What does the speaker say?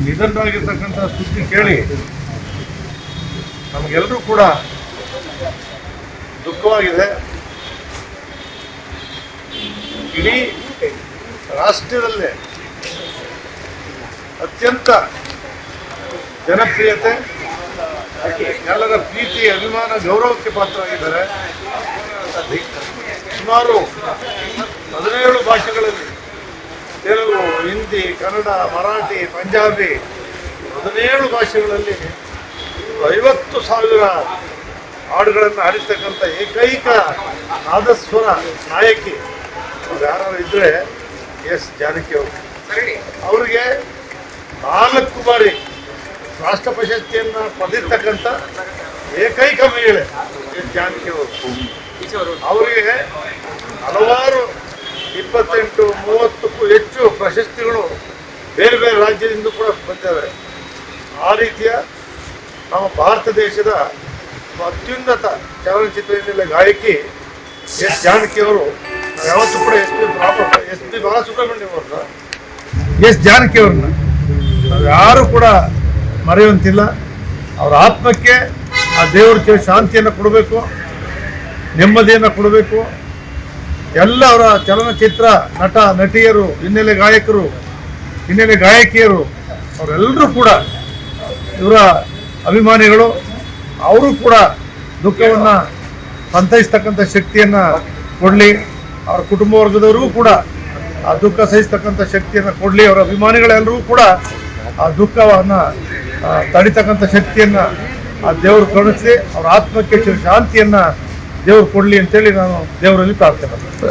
ನಿಧನರಾಗಿರ್ತಕ್ಕಂಥ ಸುದ್ದಿ ಕೇಳಿ ನಮಗೆಲ್ಲರೂ ಕೂಡ ದುಃಖವಾಗಿದೆ. ಇಡೀ ರಾಷ್ಟ್ರದಲ್ಲೇ ಅತ್ಯಂತ ಜನಪ್ರಿಯತೆ, ಎಲ್ಲರ ಪ್ರೀತಿ, ಅಭಿಮಾನ, ಗೌರವಕ್ಕೆ ಪಾತ್ರರಾಗಿದ್ದಾರೆ. ಸುಮಾರು 17 ಭಾಷೆಗಳಲ್ಲಿ ತೆಲುಗು, ಹಿಂದಿ, ಕನ್ನಡ, ಮರಾಠಿ, ಪಂಜಾಬಿ 17 ಭಾಷೆಗಳಲ್ಲಿ 50,000 ಹಾಡುಗಳನ್ನು ಹಾಡಿರ್ತಕ್ಕಂಥ ಏಕೈಕ ನಾದಸ್ವರ ನಾಯಕಿ ಯಾರು ಇದ್ದರೆ ಎಸ್ ಜಾನಕಿ ಅವರು. ಅವರಿಗೆ 4 ಬಾರಿ ರಾಷ್ಟ್ರ ಪ್ರಶಸ್ತಿಯನ್ನು ಪಡೆದಿರ್ತಕ್ಕಂಥ ಏಕೈಕ ಮಹಿಳೆ ಎಸ್ ಜಾನಕಿ ಅವರು. ಅವರಿಗೆ ಹಲವಾರು 28-30ಕ್ಕೂ ಹೆಚ್ಚು ಪ್ರಶಸ್ತಿಗಳು ಬೇರೆ ಬೇರೆ ರಾಜ್ಯದಿಂದ ಕೂಡ ಬಂದಿವೆ. ಆ ರೀತಿಯ ನಮ್ಮ ಭಾರತ ದೇಶದ ಅತ್ಯುನ್ನತ ಚಲನಚಿತ್ರ ಹಿನ್ನೆಲೆ ಗಾಯಕಿ ಎಸ್ ಜಾನಕಿ ಅವರು. ನಾವು ಯಾವತ್ತೂ ಕೂಡ ಎಸ್ ಪಿ ಬಾಲಸುಬ್ರಹ್ಮಣ್ಯಂ ಅವ್ರನ್ನ, ಎಸ್ ಜಾನಕಿ ಅವ್ರನ್ನ ನಾವು ಯಾರು ಕೂಡ ಮರೆಯುವಂತಿಲ್ಲ. ಅವರ ಆತ್ಮಕ್ಕೆ ಆ ದೇವರ ಶಾಂತಿಯನ್ನು ಕೊಡಬೇಕು, ನೆಮ್ಮದಿಯನ್ನು ಕೊಡಬೇಕು. ಎಲ್ಲ ಅವರ ಚಲನಚಿತ್ರ ನಟ ನಟಿಯರು, ಹಿನ್ನೆಲೆ ಗಾಯಕರು, ಹಿನ್ನೆಲೆ ಗಾಯಕಿಯರು ಅವರೆಲ್ಲರೂ ಕೂಡ ಇವರ ಅಭಿಮಾನಿಗಳು. ಅವರು ಕೂಡ ದುಃಖವನ್ನು ಸಂತೈಸ್ತಕ್ಕಂಥ ಶಕ್ತಿಯನ್ನು ಕೊಡಲಿ. ಅವರ ಕುಟುಂಬ ವರ್ಗದವರಿಗೂ ಕೂಡ ಆ ದುಃಖ ಸಹಿಸ್ತಕ್ಕಂಥ ಶಕ್ತಿಯನ್ನು ಕೊಡಲಿ. ಅವರ ಅಭಿಮಾನಿಗಳೆಲ್ಲರೂ ಕೂಡ ಆ ದುಃಖವನ್ನು ತಡಿತಕ್ಕಂಥ ಶಕ್ತಿಯನ್ನು ಆ ದೇವರು ಕರುಣಿಸಲಿ. ಅವರ ಆತ್ಮಕ್ಕೆ ಶಾಂತಿಯನ್ನು ದೇವರು ಕೊಡಲಿ ಅಂತೇಳಿ ನಾನು ದೇವರಲ್ಲಿ ಪ್ರಾರ್ಥನೆ ಮಾಡ್ತೀನಿ.